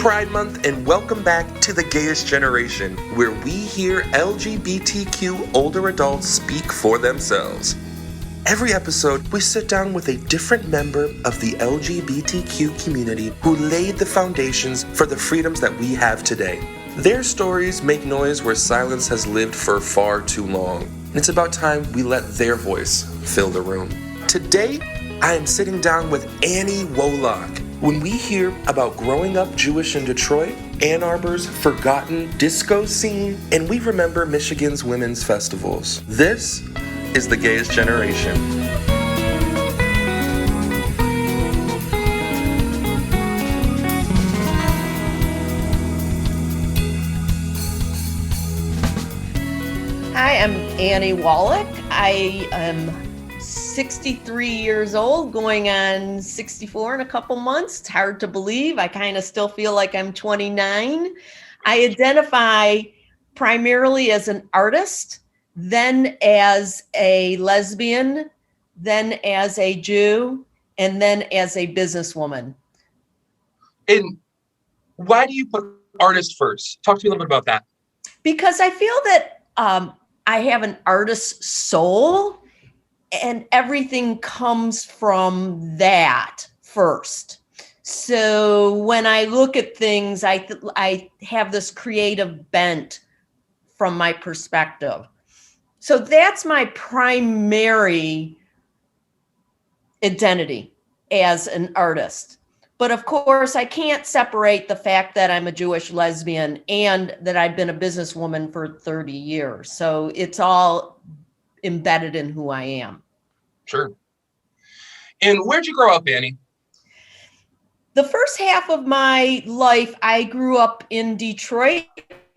Pride Month, and welcome back to the Gayest Generation, where we hear LGBTQ older adults speak for themselves. Every episode, we sit down with a different member of the LGBTQ community who laid the foundations for the freedoms that we have today. Their stories make noise where silence has lived for far too long. And it's about time we let their voice fill the room. Today, I am sitting down with Annie Wolock. When we hear about growing up Jewish in Detroit, Ann Arbor's forgotten disco scene, and we remember Michigan's women's festivals, this is the Gayest Generation. Hi, I'm Annie Wolock. I am 63 years old, going on 64 in a couple months. It's hard to believe. I kind of still feel like I'm 29. I identify primarily as an artist, then as a lesbian, then as a Jew, and then as a businesswoman. And why do you put artist first? Talk to me a little bit about that. Because I feel that I have an artist's soul, and everything comes from that first. So when I look at things, I have this creative bent from my perspective. So that's my primary identity as an artist. But of course, I can't separate the fact that I'm a Jewish lesbian and that I've been a businesswoman for 30 years. So it's all embedded in who I am. Sure. And where'd you grow up, Annie? The first half of my life, I grew up in Detroit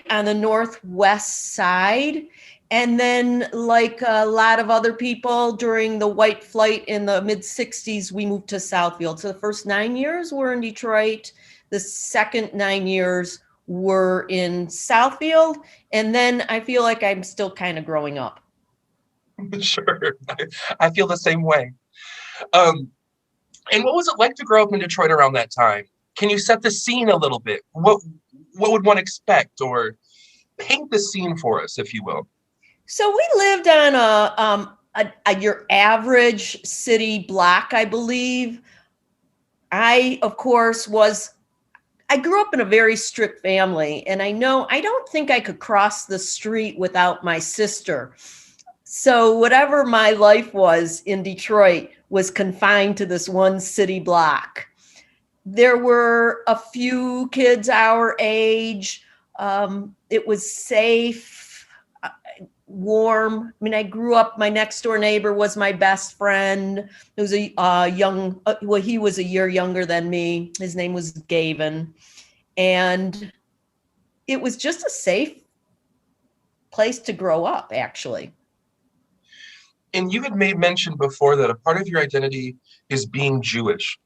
on the northwest side. And then, like a lot of other people, during the white flight in the mid-'60s, we moved to Southfield. So the first 9 years were in Detroit. The second 9 years were in Southfield. And then I feel like I'm still kind of growing up. Sure. I feel the same way. And what was it like to grow up in Detroit around that time? Can you set the scene a little bit? What would one expect, or paint the scene for us, if you will? So we lived on your average city block, I believe. I, of course, I grew up in a very strict family, and I don't think I could cross the street without my sister. So whatever my life was in Detroit was confined to this one city block. There were a few kids our age. It was safe, warm. I mean, I grew up, my next door neighbor was my best friend. It was he was a year younger than me. His name was Gavin. And it was just a safe place to grow up, actually. And you had made mention before that a part of your identity is being Jewish.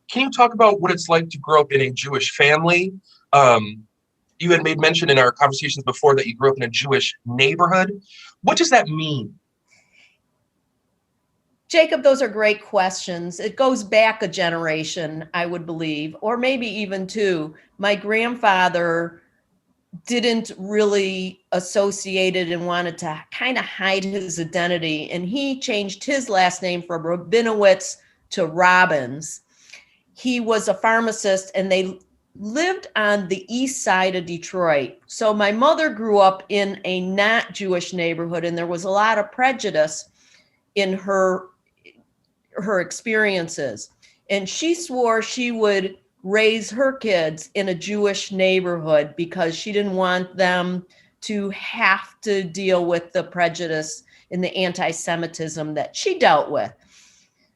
Can you talk about what it's like to grow up in a Jewish family? You had made mention in our conversations before that you grew up in a Jewish neighborhood. What does that mean? Jacob, those are great questions. It goes back a generation, I would believe, or maybe even two. My grandfather didn't really associate it and wanted to kind of hide his identity. And he changed his last name from Rabinowitz to Robbins. He was a pharmacist, and they lived on the east side of Detroit. So my mother grew up in a not Jewish neighborhood, and there was a lot of prejudice in her experiences. And she swore she would raise her kids in a Jewish neighborhood because she didn't want them to have to deal with the prejudice and the anti-Semitism that she dealt with.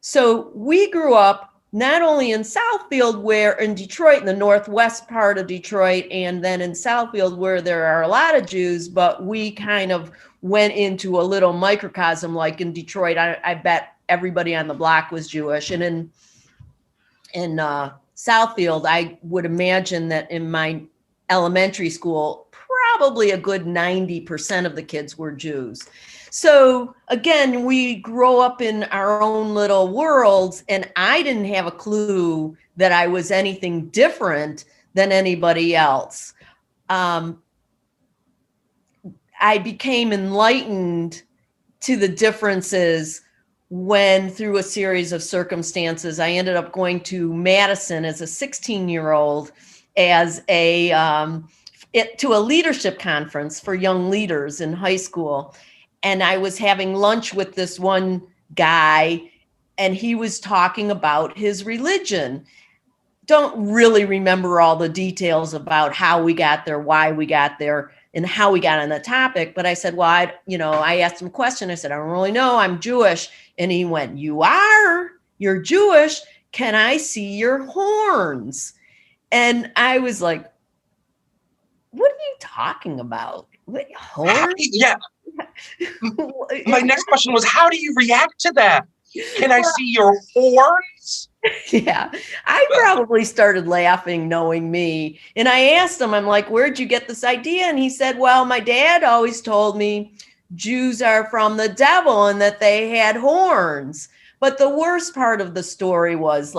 So we grew up not only in Southfield, where in Detroit, in the northwest part of Detroit, and then in Southfield, where there are a lot of Jews, but we kind of went into a little microcosm. Like in Detroit, I bet everybody on the block was Jewish. And in Southfield, I would imagine that in my elementary school, probably a good 90% of the kids were Jews. So again, we grow up in our own little worlds, and I didn't have a clue that I was anything different than anybody else. I became enlightened to the differences when, through a series of circumstances, I ended up going to Madison as a 16-year-old as to a leadership conference for young leaders in high school. And I was having lunch with this one guy, and he was talking about his religion. Don't really remember all the details about how we got there, why we got there, and how we got on the topic. But I said, well, I asked him a question. I said, I don't really know. I'm Jewish. And he went, you are? You're Jewish? Can I see your horns? And I was like, what are you talking about? What, horns? Yeah. My next question was, how do you react to that? Can I see your horns? Yeah, I probably started laughing knowing me. And I asked him, I'm like, where'd you get this idea? And he said, well, my dad always told me Jews are from the devil and that they had horns. But the worst part of the story was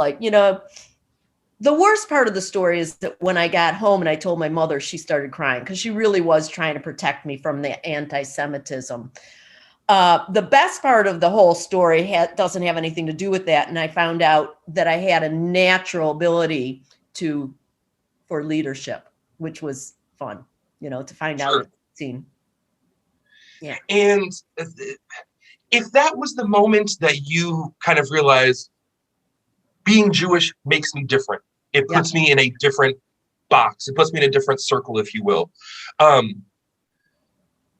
the worst part of the story is that when I got home and I told my mother, she started crying because she really was trying to protect me from the anti-Semitism. The best part of the whole story doesn't have anything to do with that. And I found out that I had a natural ability for leadership, which was fun, to find out. Yeah. And if that was the moment that you kind of realized being Jewish makes me different, it puts me in a different box. It puts me in a different circle, if you will. I'm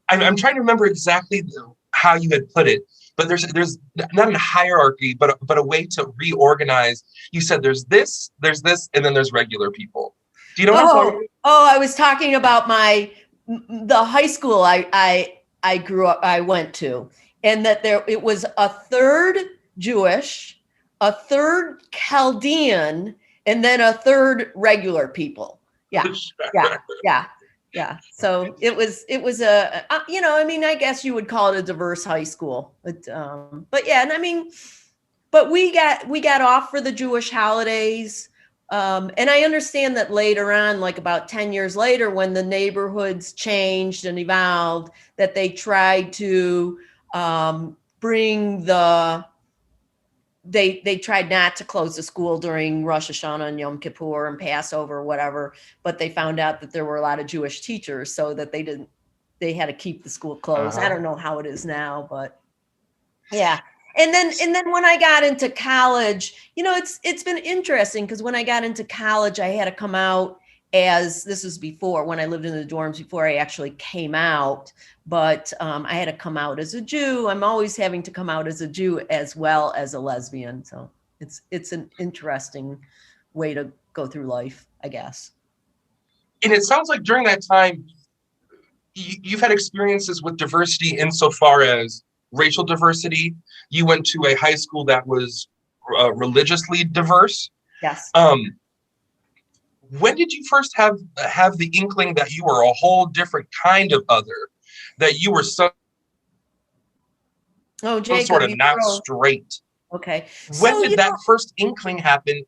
trying to remember exactly how you had put it, but there's not a hierarchy, but a way to reorganize. You said there's this, and then there's regular people. Do you know what I'm talking about? Oh, I was talking about the high school I went to, and that it was a third Jewish, a third Chaldean, and then a third regular people. Yeah. So it was I guess you would call it a diverse high school, but we got off for the Jewish holidays. And I understand that later on, like about 10 years later, when the neighborhoods changed and evolved, that they tried to they tried not to close the school during Rosh Hashanah and Yom Kippur and Passover or whatever, but they found out that there were a lot of Jewish teachers, so that they had to keep the school closed. I don't know how it is now, but yeah. And then when I got into college, it's been interesting because when I got into college, I had to come out this was before, when I lived in the dorms, before I actually came out, but I had to come out as a Jew. I'm always having to come out as a Jew as well as a lesbian. So it's an interesting way to go through life, I guess. And it sounds like during that time, you've had experiences with diversity insofar as racial diversity. You went to a high school that was religiously diverse. Yes. When did you first have the inkling that you were a whole different kind of other, that you were some sort of not straight? Okay. When did that first inkling happen?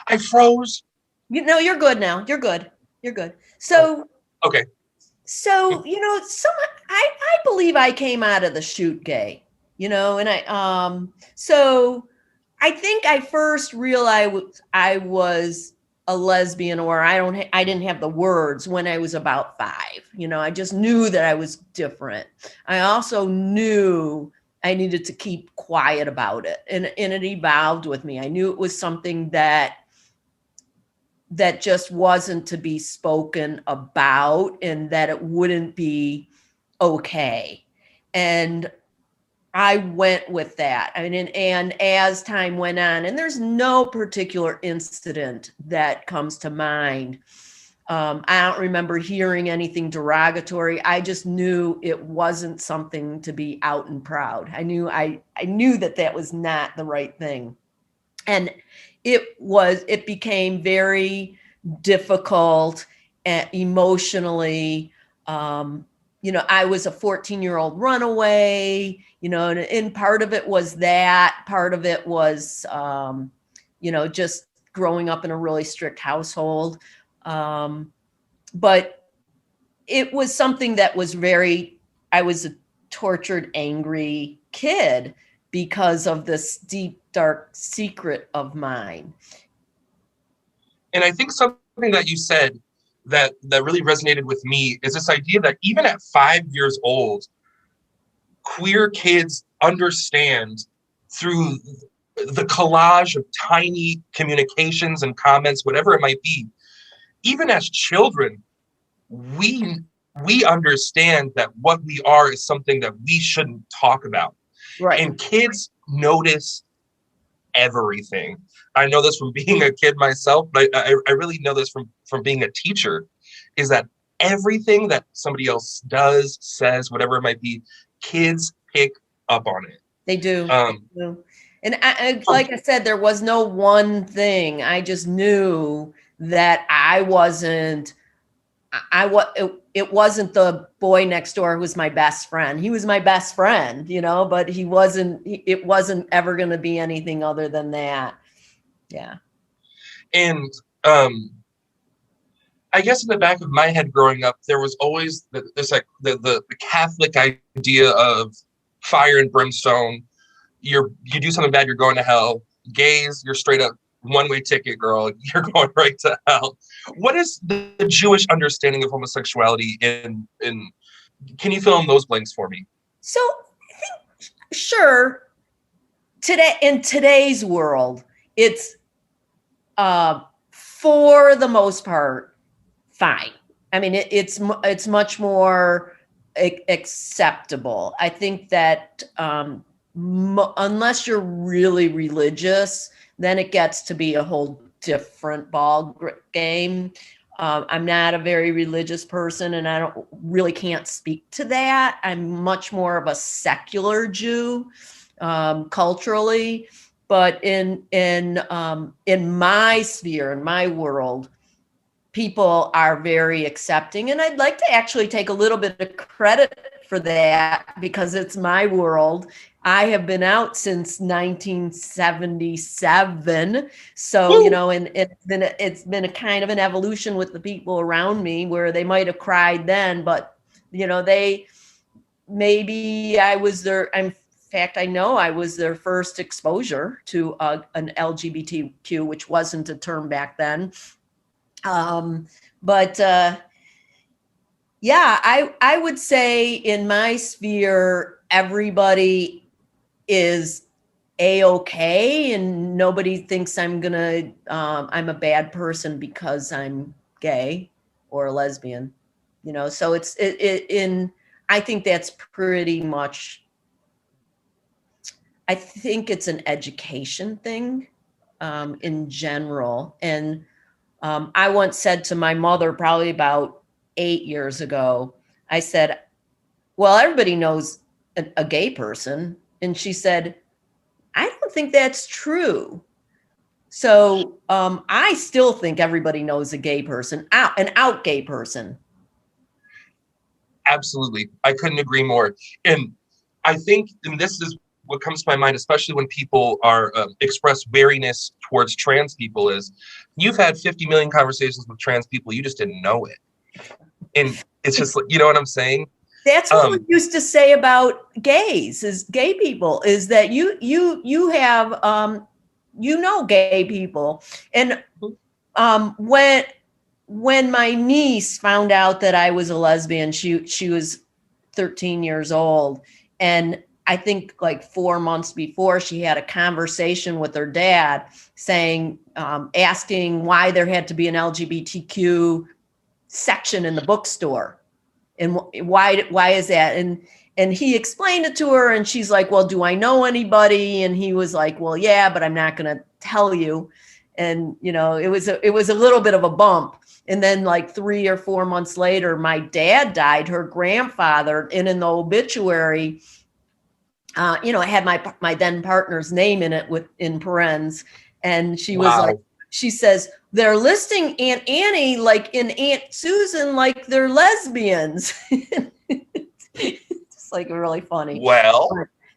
I froze. You're good now. You're good. So okay. So, I believe I came out of the chute gay, and so I think I first realized I was a lesbian, or I didn't have the words when I was about 5. I just knew that I was different. I also knew I needed to keep quiet about it, and it evolved with me. I knew it was something that just wasn't to be spoken about, and that it wouldn't be okay. And I went with that. And as time went on, and there's no particular incident that comes to mind. I don't remember hearing anything derogatory. I just knew it wasn't something to be out and proud. I knew that was not the right thing. And it became very difficult emotionally. I was a 14-year-old runaway, and part of it was that, part of it was, just growing up in a really strict household. But it was something that was I was a tortured, angry kid because of this deep, dark secret of mine. And I think something that you said that really resonated with me is this idea that even at 5 years old, queer kids understand through the collage of tiny communications and comments, whatever it might be. Even as children, we understand that what we are is something that we shouldn't talk about. Right. And kids notice everything. I know this from being a kid myself, but I really know this from being a teacher, is that everything that somebody else does, says, whatever it might be, kids pick up on it. They do. And like I said, there was no one thing. I just knew that it wasn't the boy next door who was my best friend. He was my best friend, but it wasn't ever going to be anything other than that. Yeah. And I guess in the back of my head growing up, there was always this like the Catholic idea of fire and brimstone. You do something bad, you're going to hell. Gays, you're straight up one-way ticket, girl. You're going right to hell. What is the Jewish understanding of homosexuality in can you fill in those blanks for me? So I think, sure, in today's world, it's for the most part fine. I mean, it's much more acceptable. I think that unless you're really religious, then it gets to be a whole different ball game. I'm not a very religious person, and I can't speak to that. I'm much more of a secular Jew, culturally, but in my sphere, in my world, people are very accepting, and I'd like to actually take a little bit of credit for that because it's my world. I have been out since 1977. So, and it's been a kind of an evolution with the people around me where they might have cried then, but, maybe I was in fact, I know I was their first exposure to an LGBTQ, which wasn't a term back then. Yeah, I would say in my sphere, everybody is A-okay, and nobody thinks I'm a bad person because I'm gay or a lesbian, so I think that's pretty much, I think it's an education thing, in general. And, I once said to my mother, probably about 8 years ago, I said, well, everybody knows a gay person. And she said, I don't think that's true. So I still think everybody knows a gay person, an out gay person. Absolutely. I couldn't agree more. And I think, and this is what comes to my mind, especially when people are express wariness towards trans people, is you've had 50 million conversations with trans people. You just didn't know it. And it's just like, you know what I'm saying? That's what we used to say about gays, is gay people, is that you have, gay people. And when my niece found out that I was a lesbian, she was 13 years old. And I think like 4 months before, she had a conversation with her dad saying, asking why there had to be an LGBTQ section in the bookstore. And why is that? And he explained it to her, and she's like, well, do I know anybody? And he was like, well, yeah, but I'm not going to tell you. And, it was a little bit of a bump. And then like 3 or 4 months later, my dad died, her grandfather, and in the obituary, it had my then partner's name in it in parens. And she was like, she says, they're listing Aunt Annie like in Aunt Susan, like they're lesbians. It's like really funny. Well,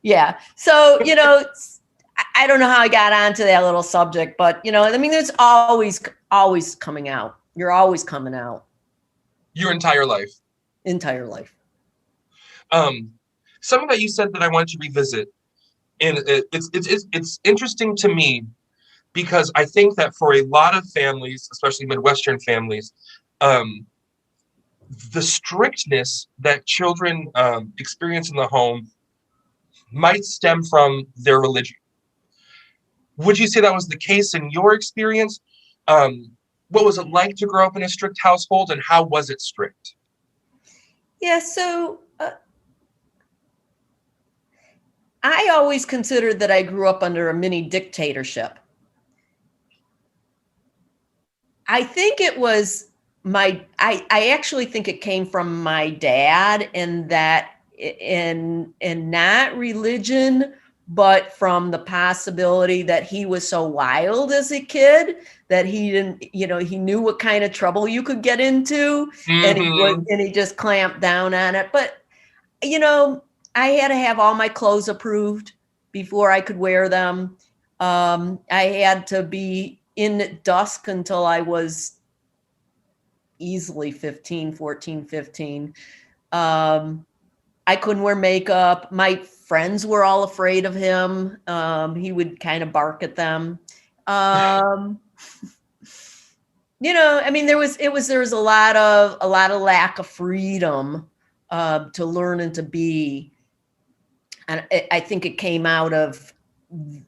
yeah. So, I don't know how I got onto that little subject, but, I mean, it's always coming out. You're always coming out. Your entire life. Entire life. Something that you said that I wanted to revisit, and it's interesting to me because I think that for a lot of families, especially Midwestern families, the strictness that children experience in the home might stem from their religion. Would you say that was the case in your experience? What was it like to grow up in a strict household, and how was it strict? Yeah, so I always considered that I grew up under a mini dictatorship. I think it was I actually think it came from my dad, and that in not religion, but from the possibility that he was so wild as a kid that he didn't, he knew what kind of trouble you could get into, Mm-hmm. and he just clamped down on it. But I had to have all my clothes approved before I could wear them. I had to be in at dusk until I was easily 15, 14, 15. I couldn't wear makeup. My friends were all afraid of him. He would kind of bark at them. I mean, there was a lot of lack of freedom to learn and to be. And I think it came out of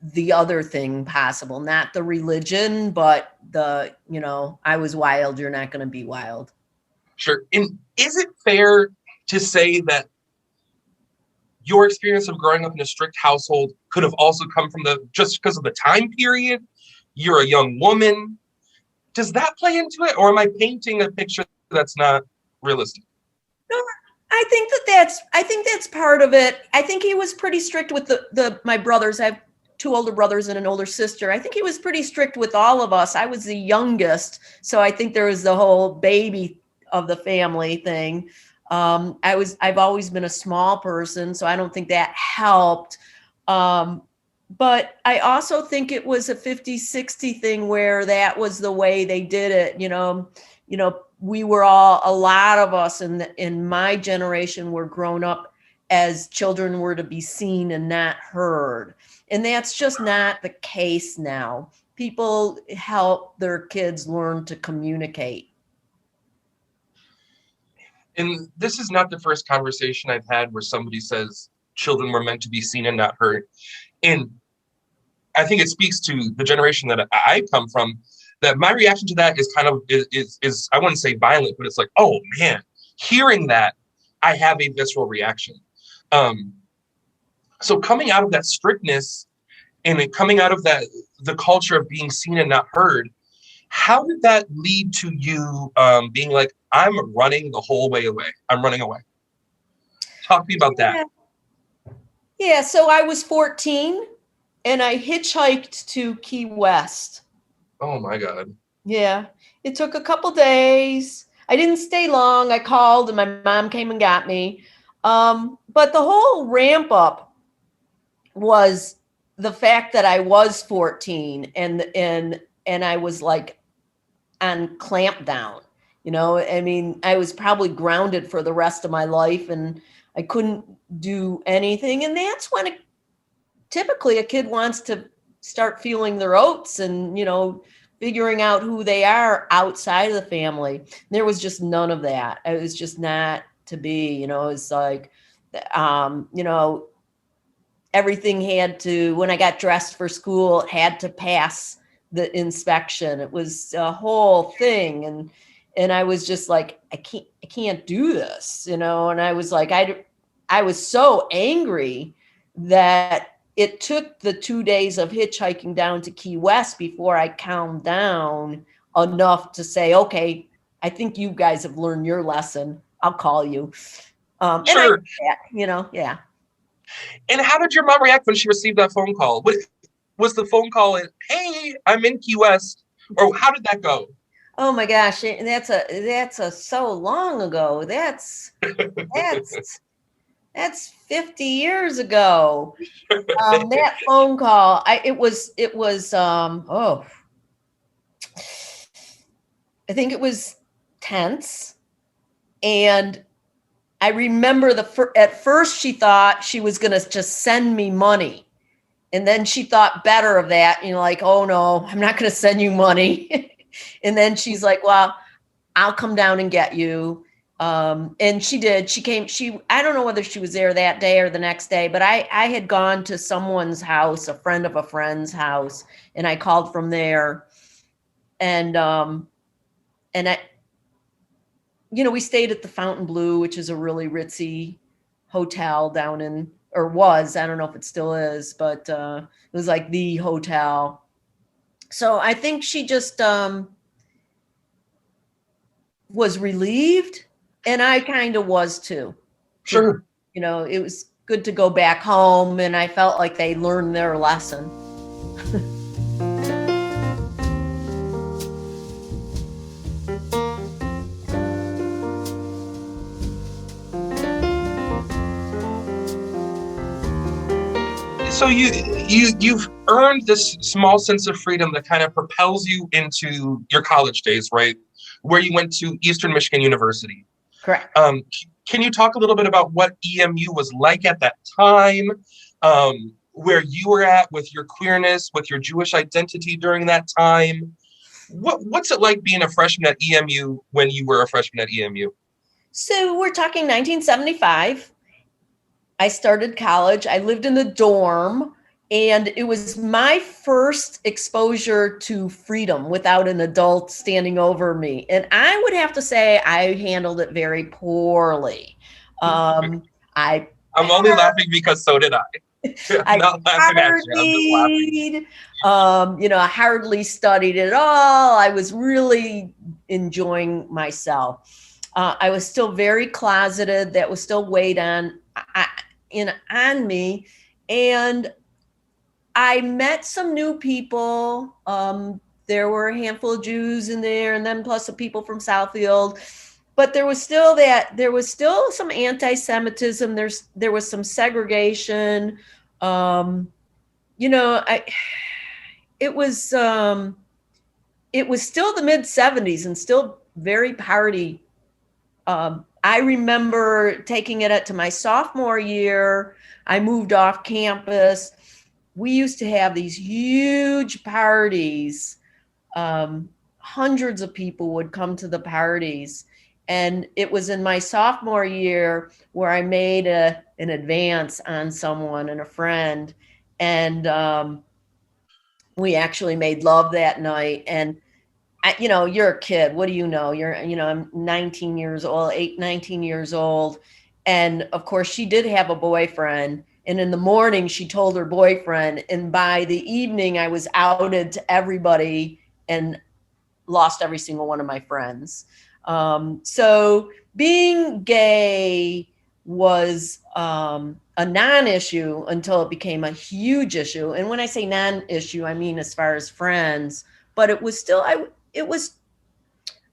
the other thing possible, not the religion, but I was wild, you're not going to be wild. Sure. And is it fair to say that your experience of growing up in a strict household could have also come from just because of the time period? You're a young woman. Does that play into it? Or am I painting a picture that's not realistic? No, I think that's part of it. I think he was pretty strict with my brothers. I have two older brothers and an older sister. I think he was pretty strict with all of us. I was the youngest, so I think there was the whole baby of the family thing. I've always been a small person, so I don't think that helped. But I also think it was a 50-60 thing where that was the way they did it. We were a lot of us in my generation were grown up as children were to be seen and not heard. And that's just not the case now. People help their kids learn to communicate. And this is not the first conversation I've had where somebody says children were meant to be seen and not heard. And I think it speaks to the generation that I come from, that my reaction to that is kind of is I wouldn't say violent, but it's like, oh man, hearing that, I have a visceral reaction. So coming out of that strictness and coming out of the culture of being seen and not heard, how did that lead to you being like, I'm running the whole way away. I'm running away. Talk to me about that. Yeah, so I was 14 and I hitchhiked to Key West. Oh my God. Yeah, it took a couple days. I didn't stay long. I called and my mom came and got me. But the whole ramp up was the fact that I was 14 and I was like on clamp down. I mean, I was probably grounded for the rest of my life and I couldn't do anything. And that's when typically a kid wants to start feeling their oats and, figuring out who they are outside of the family. There was just none of that. It was just not to be, it's like, everything had to, when I got dressed for school, had to pass the inspection. It was a whole thing. And I was just like, I can't do this, and I was like, I was so angry that it took the 2 days of hitchhiking down to Key West before I calmed down enough to say, okay, I think you guys have learned your lesson. I'll call you. Sure. Yeah. And how did your mom react when she received that phone call? What was the phone call? Hey, I'm in Key West, or how did that go? Oh my gosh, that's a so long ago. That's 50 years ago. That phone call, it was I think it was tense. And I remember at first she thought she was going to just send me money. And then she thought better of that, like, oh no, I'm not going to send you money. And then she's like, well, I'll come down and get you. And she did. She came, I don't know whether she was there that day or the next day, but I had gone to someone's house, a friend of a friend's house, and I called from there. And we stayed at the Fontainebleau, which is a really ritzy hotel down in, or was, I don't know if it still is, but it was like the hotel. So I think she just was relieved, and I kind of was too. Sure. It was good to go back home, and I felt like they learned their lesson. So you've earned this small sense of freedom that kind of propels you into your college days, right? Where you went to Eastern Michigan University. Correct. Can you talk a little bit about what EMU was like at that time, where you were at with your queerness, with your Jewish identity during that time? What's it like being a freshman at EMU when you were a freshman at EMU? So we're talking 1975. I started college. I lived in the dorm, and it was my first exposure to freedom without an adult standing over me. And I would have to say I handled it very poorly. I'm only laughing because so did I. I'm not laughing at you. I'm just laughing. I hardly studied at all. I was really enjoying myself. I was still very closeted. That was still weighed on me. And I met some new people. There were a handful of Jews in there, and then plus some people from Southfield. But there was still some anti-Semitism. There was some segregation. It was still the mid-'70s and still very party. I remember taking it to my sophomore year. I moved off campus. We used to have these huge parties. Hundreds of people would come to the parties. And it was in my sophomore year where I made an advance on someone and a friend. And we actually made love that night. And you're a kid. What do you know? I'm 19 years old, 19 years old. And of course, she did have a boyfriend. And in the morning, she told her boyfriend. And by the evening, I was outed to everybody and lost every single one of my friends. So being gay was a non-issue until it became a huge issue. And when I say non-issue, I mean as far as friends. But it was still, I was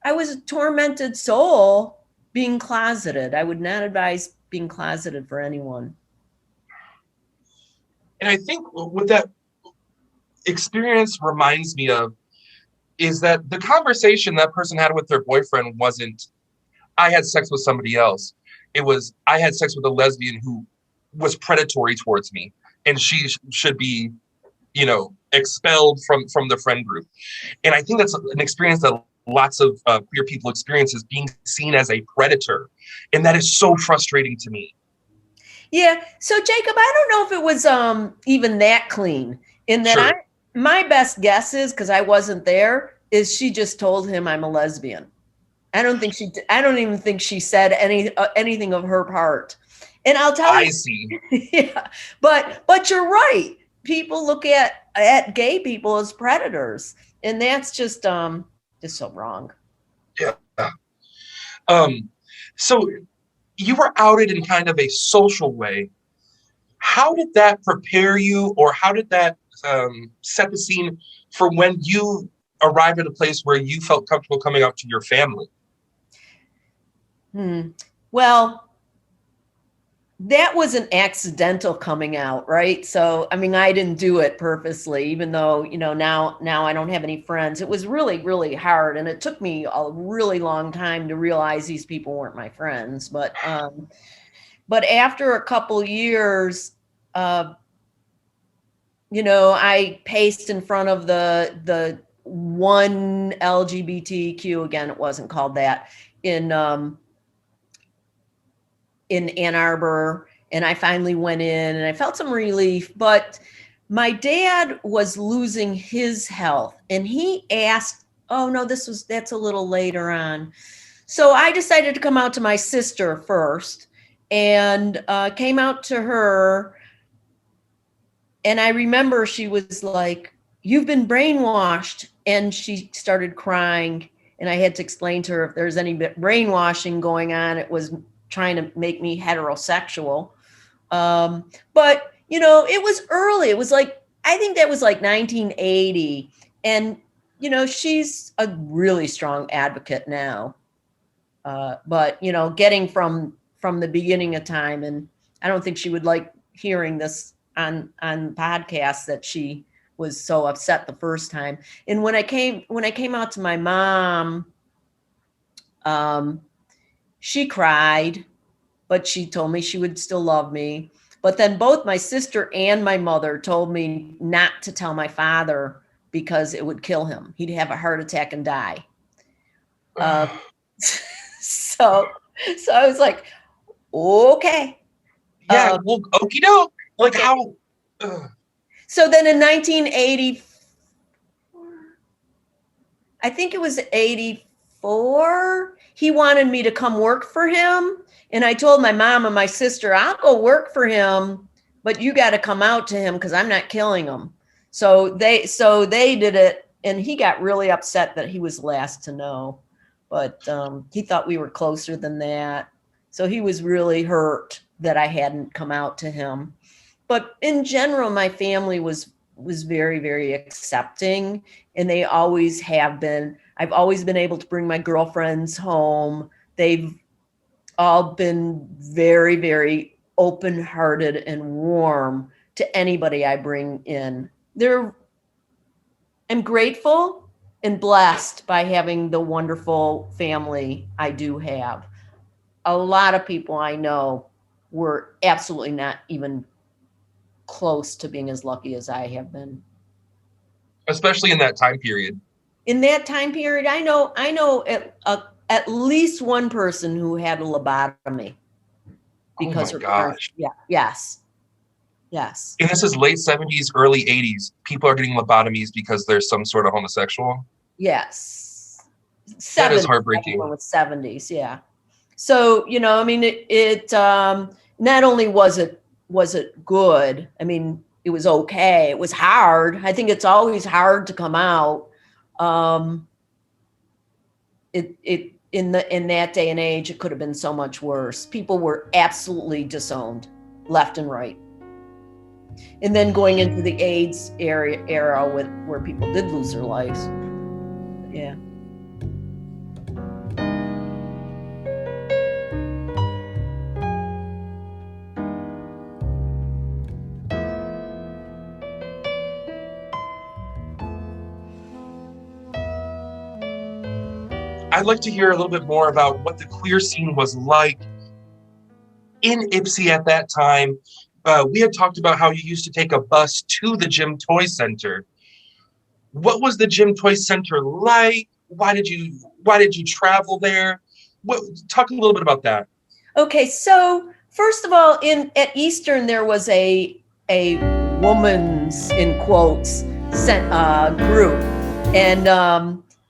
a tormented soul being closeted. I would not advise being closeted for anyone. And I think what that experience reminds me of is that the conversation that person had with their boyfriend wasn't, I had sex with somebody else. It was, I had sex with a lesbian who was predatory towards me, and she should be, expelled from the friend group. And I think that's an experience that lots of queer people experience, is being seen as a predator. And that is so frustrating to me. Yeah. So Jacob, I don't know if it was even that clean, in that Sure. My best guess is, because I wasn't there, is she just told him I'm a lesbian. I don't even think she said anything of her part. And I'll tell you. I see. Yeah. But you're right. People look at gay people as predators, and that's just so wrong. Yeah. So you were outed in kind of a social way. How did that prepare you, or how did that set the scene for when you arrived at a place where you felt comfortable coming out to your family? Well, that was an accidental coming out, right? So, I mean, I didn't do it purposely, even though, now I don't have any friends. It was really, really hard. And it took me a really long time to realize these people weren't my friends. But after a couple years, I paced in front of the one LGBTQ, again, it wasn't called that, in Ann Arbor, and I finally went in and I felt some relief. But my dad was losing his health, and he asked, oh no, that's a little later on. So I decided to come out to my sister first, and came out to her. And I remember she was like, you've been brainwashed. And she started crying. And I had to explain to her, if there's any brainwashing going on, it was trying to make me heterosexual. But, it was early. It was like, I think that was like 1980. And, she's a really strong advocate now. But, getting from the beginning of time, and I don't think she would like hearing this on podcasts, that she was so upset the first time. And when I came out to my mom, she cried, but she told me she would still love me. But then both my sister and my mother told me not to tell my father because it would kill him. He'd have a heart attack and die. So I was like, okay. Yeah, well, okie doke. Like, okay. how? So then in 1980, I think it was 84, he wanted me to come work for him. And I told my mom and my sister, I'll go work for him, but you got to come out to him because I'm not killing him. So they did it. And he got really upset that he was last to know. But he thought we were closer than that. So he was really hurt that I hadn't come out to him. But in general, my family was very, very accepting, and they always have been. I've always been able to bring my girlfriends home. They've all been very, very open-hearted and warm to anybody I bring in. I'm grateful and blessed by having the wonderful family I do have. A lot of people I know were absolutely not even close to being as lucky as I have been. Especially in that time period. In that time period, I know at least one person who had a lobotomy because her parents. Yeah. Yes. And this is late 70s, early 80s. People are getting lobotomies because there's some sort of homosexual. Yes. 70s, that is heartbreaking. With 70s, yeah. So I mean, it not only was it good. I mean, it was okay. It was hard. I think it's always hard to come out. It in that day and age, it could have been so much worse. People were absolutely disowned, left and right. And then going into the AIDS era where people did lose their lives. Yeah. I'd like to hear a little bit more about what the queer scene was like in Ypsi at that time. We had talked about how you used to take a bus to the Gym Toy Center. What was the Gym Toy Center like? Why did you travel there? Talk a little bit about that. Okay, so first of all, at Eastern there was a woman's, in quotes, group,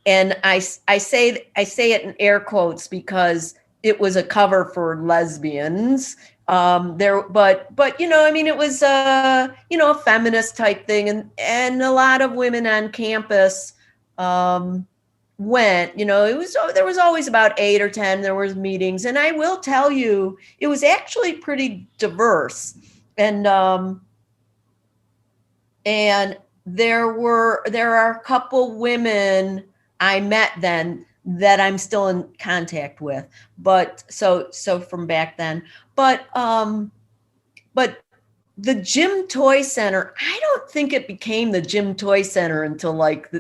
and I say it in air quotes because it was a cover for lesbians. But I mean, it was a feminist type thing, and a lot of women on campus went. There was always about 8 or 10. There was meetings, and I will tell you, it was actually pretty diverse, and there are a couple women I met then that I'm still in contact with, but so from back then. But but the Gym Toy Center, I don't think it became the Gym Toy Center until like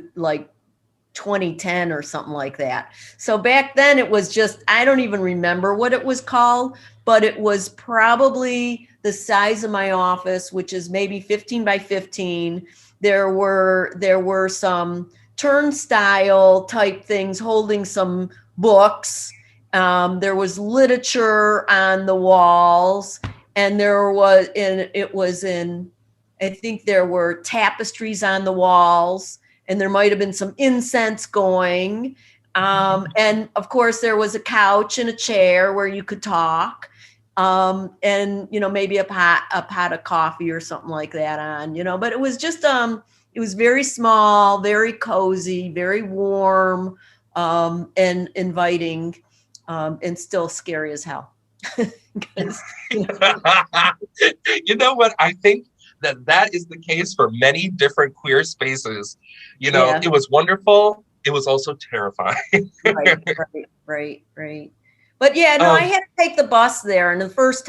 2010 or something like that. So back then it was just, I don't even remember what it was called, but it was probably the size of my office, which is maybe 15 by 15. There were some turnstile type things holding some books. There was literature on the walls, and I think there were tapestries on the walls, and there might have been some incense going. And of course there was a couch and a chair where you could talk. And, maybe a pot of coffee or something like that on, but it was just, it was very small, very cozy, very warm, and inviting, and still scary as hell. You know what? I think that is the case for many different queer spaces. Yeah. It was wonderful. It was also terrifying. Right. But yeah, no, I had to take the bus there. And the first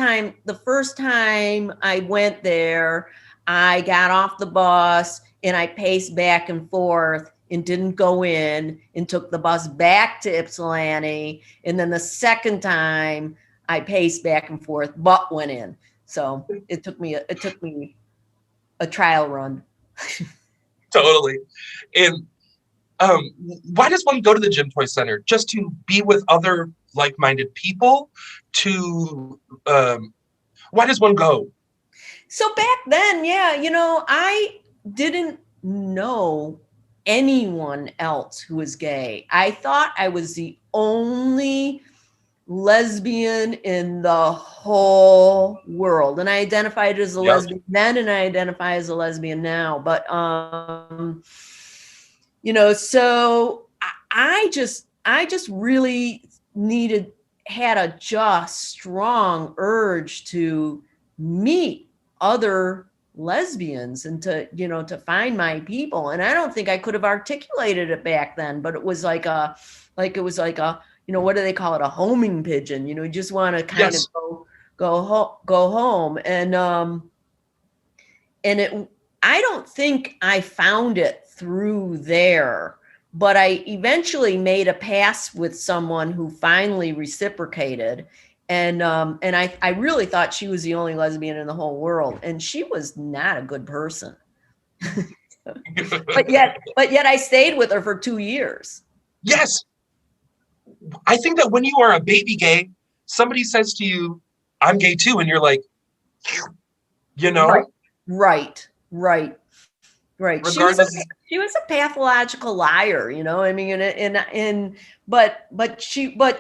time I went there, I got off the bus and I paced back and forth and didn't go in, and took the bus back to Ypsilanti. And then the second time I paced back and forth, but went in. So it took me a trial run. Totally. And why does one go to the Gym Toy Center? Just to be with other like-minded people? Why does one go? So back then, yeah, I didn't know anyone else who was gay. I thought I was the only lesbian in the whole world. And I identified as a lesbian then, and I identify as a lesbian now. But, so I just really had a just strong urge to meet other lesbians and to find my people. And I don't think I could have articulated it back then, but it was like what do they call it? A homing pigeon. You just want to kind of go home. And I don't think I found it through there, but I eventually made a pass with someone who finally reciprocated. And I really thought she was the only lesbian in the whole world. And she was not a good person. but yet I stayed with her for 2 years. Yes. I think that when you are a baby gay, somebody says to you, I'm gay too. And you're like, Right. Regardless. She was a pathological liar, I mean, but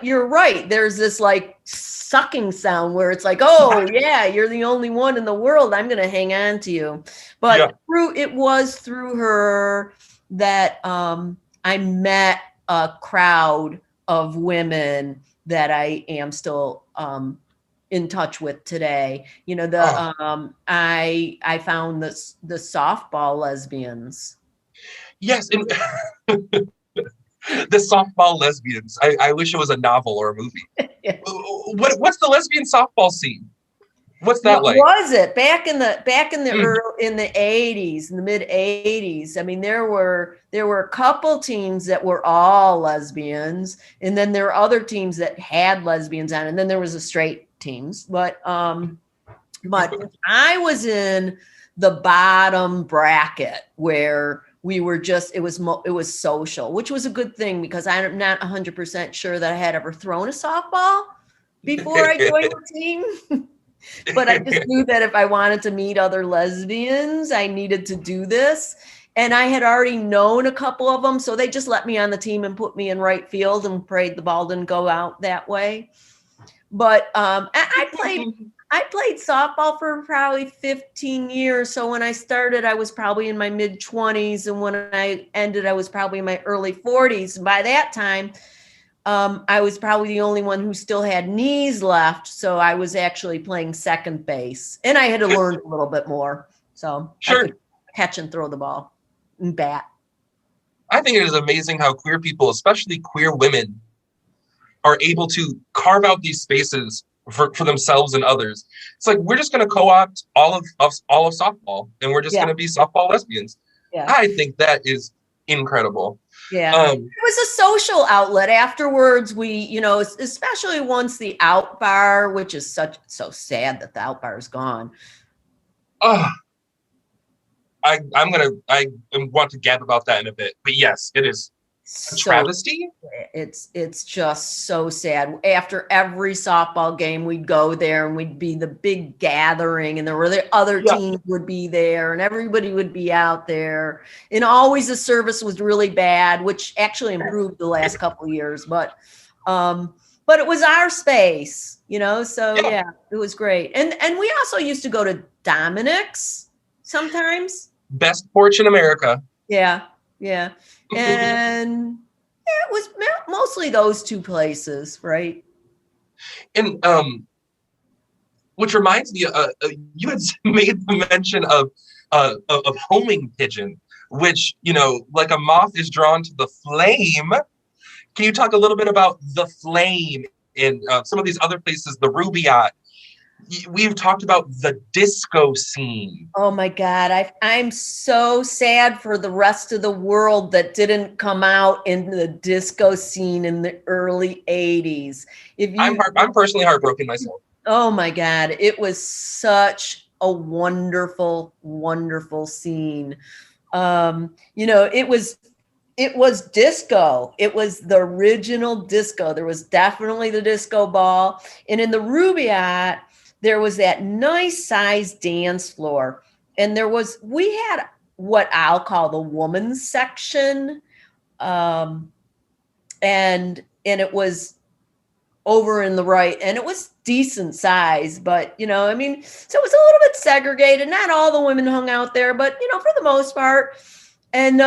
you're right. There's this like sucking sound where it's like, oh yeah, you're the only one in the world. I'm going to hang on to you. But it was through her that I met a crowd of women that I am still in touch with today. I found the softball lesbians. Yes. And the softball lesbians. I wish it was a novel or a movie. What's the lesbian softball scene? What's that like? What was it back in the in the 80s, in the mid 80s? I mean, there were a couple teams that were all lesbians, and then there were other teams that had lesbians on, and then there was the straight teams. But I was in the bottom bracket where we were just, it was social, which was a good thing because I'm not 100% sure that I had ever thrown a softball before I joined the team. But I just knew that if I wanted to meet other lesbians, I needed to do this. And I had already known a couple of them. So they just let me on the team and put me in right field and prayed the ball didn't go out that way. But I played softball for probably 15 years. So when I started, I was probably in my mid 20s. And when I ended, I was probably in my early 40s. And by that time, I was probably the only one who still had knees left. So I was actually playing second base, and I had to learn a little bit more. So I could catch and throw the ball and bat. I think it is amazing how queer people, especially queer women, are able to carve out these spaces for themselves and others. It's like, we're just going to co-opt all of softball, and we're just going to be softball lesbians. Yeah. I think that is incredible. Yeah. It was a social outlet. Afterwards, we, you know, especially once the out bar, which is so sad that the out bar is gone. I want to gab about that in a bit, but yes, it is a travesty. It's just so sad. After every softball game, we'd go there and we'd be the big gathering, and there were the other teams would be there, and everybody would be out there. And always the service was really bad, which actually improved the last couple of years, but it was our space, you know. So yeah, it was great. And we also used to go to Dominic's sometimes. Best porch in America. Yeah. And it was mostly those two places, right? And which reminds me, you had made the mention of homing pigeon, which, you know, like a moth is drawn to the flame. Can you talk a little bit about the flame in some of these other places, the Rubaiyat? We've talked about the disco scene. Oh my God. I'm so sad for the rest of the world that didn't come out in the disco scene in the early 80s. I'm personally heartbroken myself. Oh my God. It was such a wonderful, wonderful scene. You know, it was disco. It was the original disco. There was definitely the disco ball. And in the Rubaiyat, there was that nice sized dance floor. And we had what I'll call the woman's section. And it was over in the right, and it was decent size, but, you know, I mean, so it was a little bit segregated. Not all the women hung out there, but, you know, for the most part. And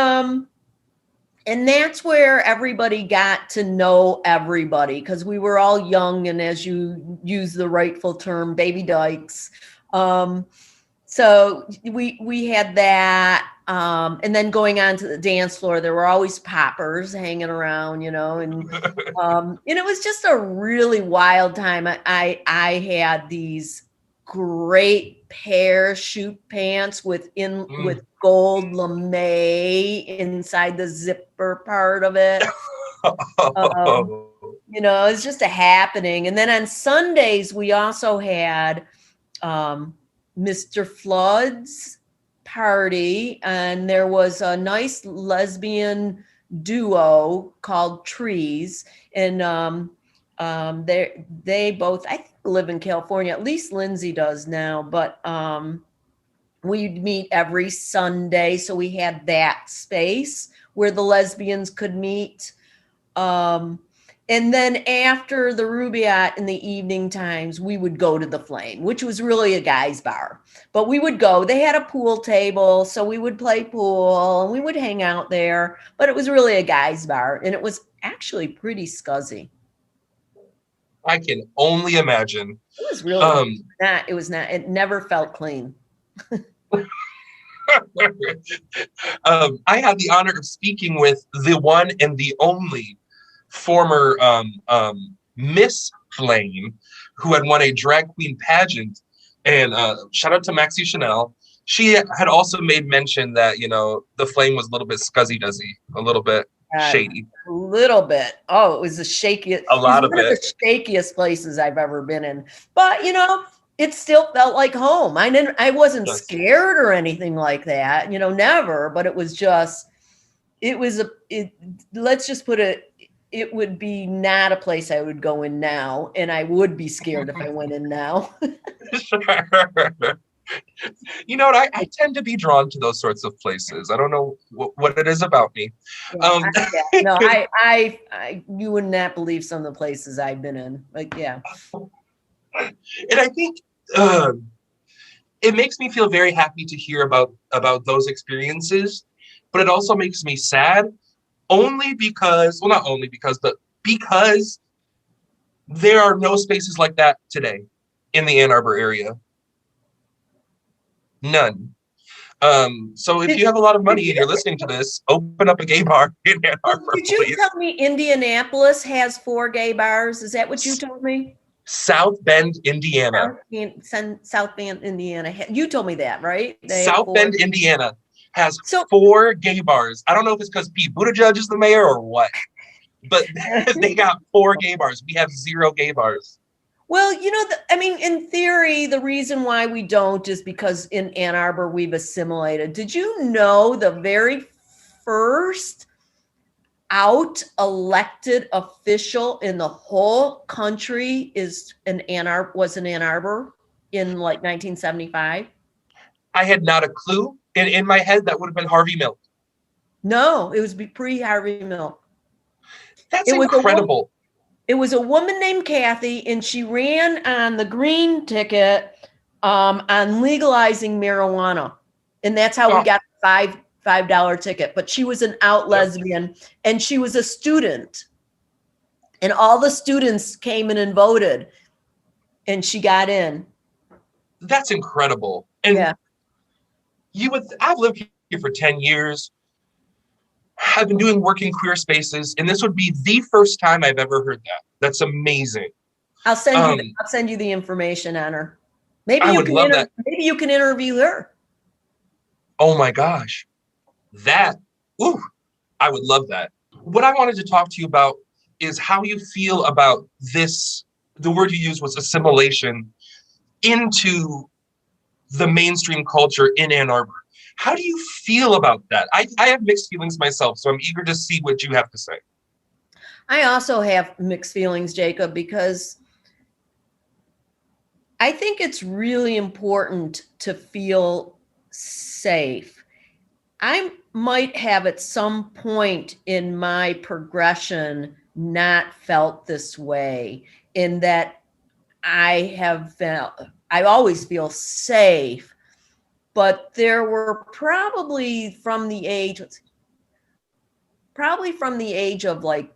that's where everybody got to know everybody, because we were all young and, as you use the rightful term, baby dykes. So we had that. And then going on to the dance floor, there were always poppers hanging around, you know, and it was just a really wild time. I had these great parachute pants with gold lame inside the zipper part of it. You know, it's just a happening. And then on Sundays, we also had Mr. Flood's party, and there was a nice lesbian duo called Trees, and they both, I think, live in California. At least Lindsay does now, but we'd meet every Sunday, so we had that space where the lesbians could meet. And then after the Rubaiyat in the evening times, we would go to the Flame, which was really a guy's bar. But we would go. They had a pool table, so we would play pool and we would hang out there. But it was really a guy's bar, and it was actually pretty scuzzy. I can only imagine. It was really not. It was not. It never felt clean. I had the honor of speaking with the one and the only former Miss Flame, who had won a drag queen pageant, and shout out to Maxie Chanel. She had also made mention that, you know, the Flame was a little bit scuzzy-duzzy, a little bit shady. A little bit. Oh, it was the shakiest. A lot of one of the shakiest places I've ever been in. But, you know, it still felt like home. I wasn't scared or anything like that, you know, never. But it was just, let's just put it, it would be not a place I would go in now, and I would be scared if I went in now. Sure. You know what? I tend to be drawn to those sorts of places. I don't know what it is about me. You would not believe some of the places I've been in. Like, yeah. And I think it makes me feel very happy to hear about those experiences, but it also makes me sad. Because there are no spaces like that today in the Ann Arbor area. None. So if you have a lot of money and you're listening to this, open up a gay bar in Ann Arbor. Did you tell me Indianapolis has 4 gay bars? Is that what you told me? South Bend, Indiana. South Bend, Indiana. You told me that, right? They have South four. Bend, Indiana has So 4 gay bars. I don't know if it's because Pete Buttigieg is the mayor or what, but they got 4 gay bars. We have 0 gay bars. well, I mean, in theory, the reason why we don't is because in Ann Arbor we've assimilated. Did you know the very first out elected official in the whole country was in Ann Arbor in like 1975? I had not a clue. In my head, that would have been Harvey Milk. No, it was pre-Harvey Milk. That's incredible. It was a woman named Kathy, and she ran on the green ticket on legalizing marijuana. And that's how we got the $5 ticket. But she was an out lesbian, and she was a student. And all the students came in and voted, and she got in. That's incredible. And yeah. I've lived here for 10 years. I've been doing work in queer spaces, and this would be the first time I've ever heard that. That's amazing. I'll send you the information on her. Maybe I you would can love that. Maybe you can interview her. Oh my gosh. I would love that. What I wanted to talk to you about is how you feel about this. The word you used was assimilation into the mainstream culture in Ann Arbor. How do you feel about that? I have mixed feelings myself, so I'm eager to see what you have to say. I also have mixed feelings, Jacob, because I think it's really important to feel safe. I might have at some point in my progression not felt this way, in that I always feel safe, but there were probably from the age of like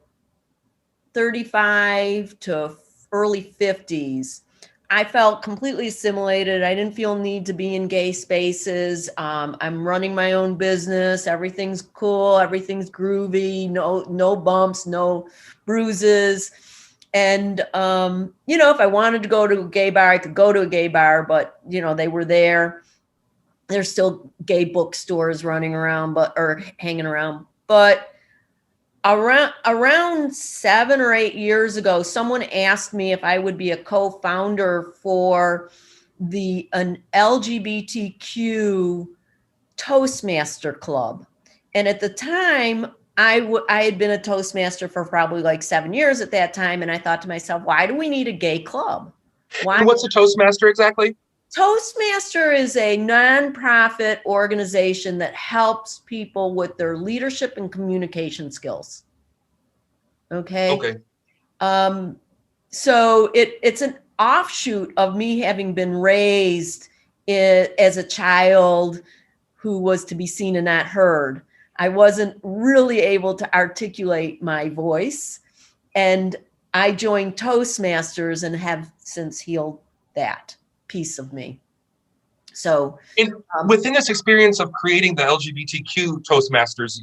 35 to early 50s, I felt completely assimilated. I didn't feel need to be in gay spaces. I'm running my own business. Everything's cool. Everything's groovy. No bumps, no bruises. And, if I wanted to go to a gay bar, I could go to a gay bar, but, they were there. There's still gay bookstores running around, or hanging around. But around 7 or 8 years ago, someone asked me if I would be a co-founder for an LGBTQ Toastmaster club. And at the time, I had been a Toastmaster for probably like 7 years at that time. And I thought to myself, why do we need a gay club? And what's a Toastmaster exactly? Toastmaster is a nonprofit organization that helps people with their leadership and communication skills. Okay. So it's an offshoot of me having been raised as a child who was to be seen and not heard. I wasn't really able to articulate my voice, and I joined Toastmasters and have since healed that piece of me. So within this experience of creating the LGBTQ Toastmasters,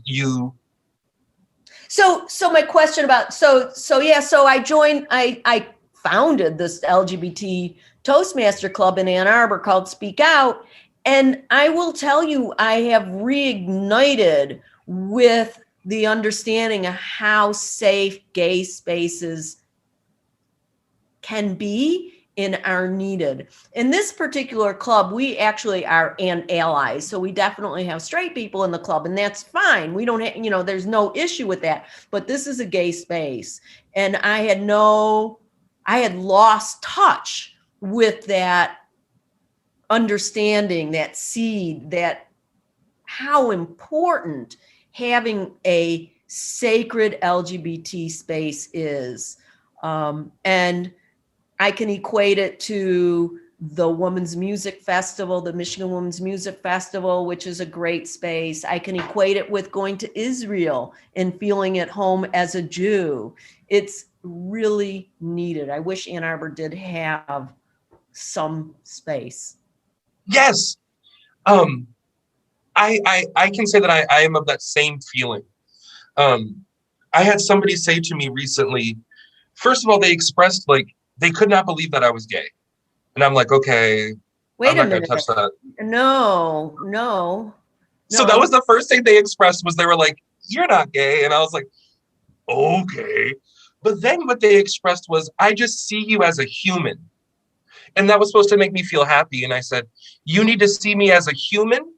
So my question about, so I founded this LGBT Toastmaster club in Ann Arbor called Speak Out. And I will tell you, I have reignited with the understanding of how safe gay spaces can be and are needed. In this particular club, we actually are allies. So we definitely have straight people in the club, and that's fine. We don't have, there's no issue with that, but this is a gay space. And I had lost touch with that understanding, that seed, that how important having a sacred LGBT space is. And I can equate it to the Women's Music Festival, the Michigan Women's Music Festival, which is a great space. I can equate it with going to Israel and feeling at home as a Jew. It's really needed. I wish Ann Arbor did have some space. Yes. I can say that I am of that same feeling. I had somebody say to me recently, first of all, they expressed like they could not believe that I was gay. And I'm like, okay, I'm Wait a not going to minute. touch that. No. So that was the first thing they expressed, was they were like, you're not gay. And I was like, okay. But then what they expressed was, I just see you as a human. And that was supposed to make me feel happy. And I said, you need to see me as a human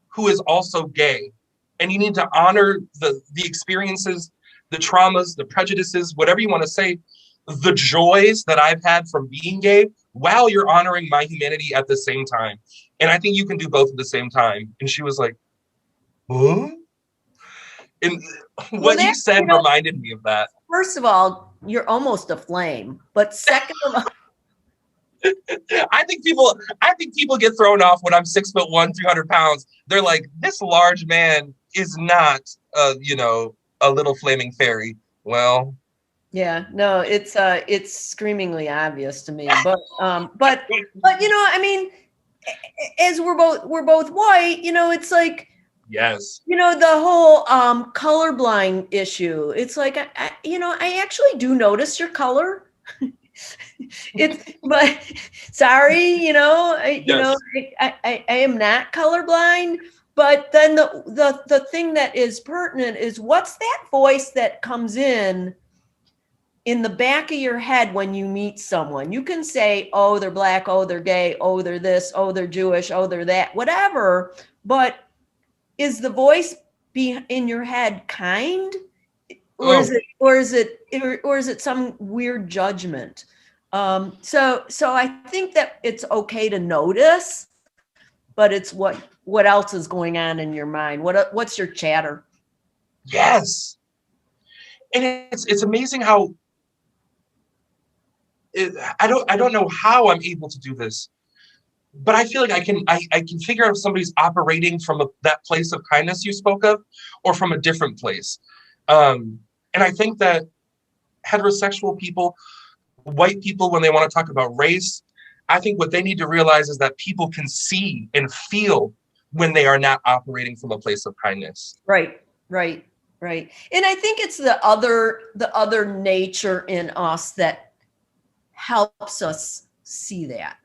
who is also gay. And you need to honor the experiences, the traumas, the prejudices, whatever you want to say, the joys that I've had from being gay, while you're honoring my humanity at the same time. And I think you can do both at the same time. And she was like, huh? And what you said reminded me of that. First of all, you're almost a flame. But second of all, I think people get thrown off when I'm 6'1", 300 pounds. They're like, this large man is not a little flaming fairy. Well, yeah, no, it's screamingly obvious to me. But I mean, as we're both white, it's like, yes, the whole colorblind issue. It's like I actually do notice your color. But sorry, I am not colorblind. But then the thing that is pertinent is, what's that voice that comes in the back of your head when you meet someone? You can say, oh, they're black, oh, they're gay, oh, they're this, oh, they're Jewish, oh, they're that, whatever. But is the voice in your head kind, or is it some weird judgment? So I think that it's okay to notice, but it's what else is going on in your mind? What's your chatter? Yes. And it's amazing how I don't know how I'm able to do this, but I feel like I can figure out if somebody's operating from that place of kindness you spoke of, or from a different place. And I think that heterosexual people, white people, when they want to talk about race, I think what they need to realize is that people can see and feel when they are not operating from a place of kindness. Right. And I think it's the other nature in us that helps us see that.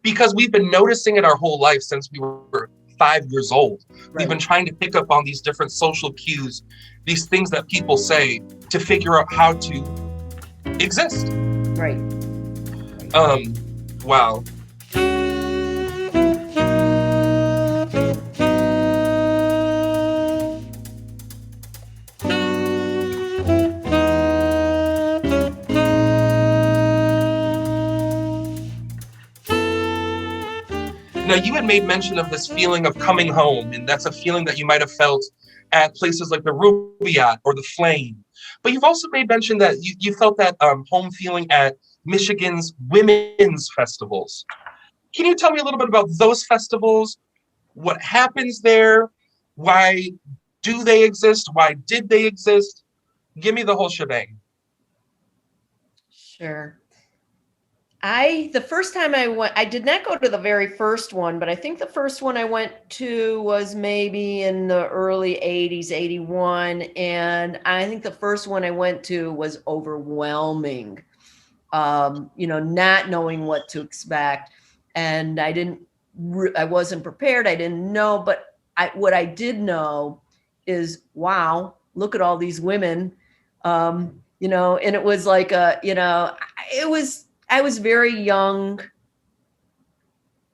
Because we've been noticing it our whole life since we were 5 years old. Right. We've been trying to pick up on these different social cues, these things that people say, to figure out how to exist. Right. Wow. Now, you had made mention of this feeling of coming home, and that's a feeling that you might have felt at places like the Rubaiyat or the Flame. But you've also made mention that you felt that home feeling at Michigan's women's festivals. Can you tell me a little bit about those festivals? What happens there? Why do they exist? Why did they exist? Give me the whole shebang. Sure. The first time I went, I did not go to the very first one, but I think the first one I went to was maybe in the early 80s, 81. And I think the first one I went to was overwhelming, not knowing what to expect. And I wasn't prepared. I didn't know, but what I did know is, wow, look at all these women, and it was like, I was very young,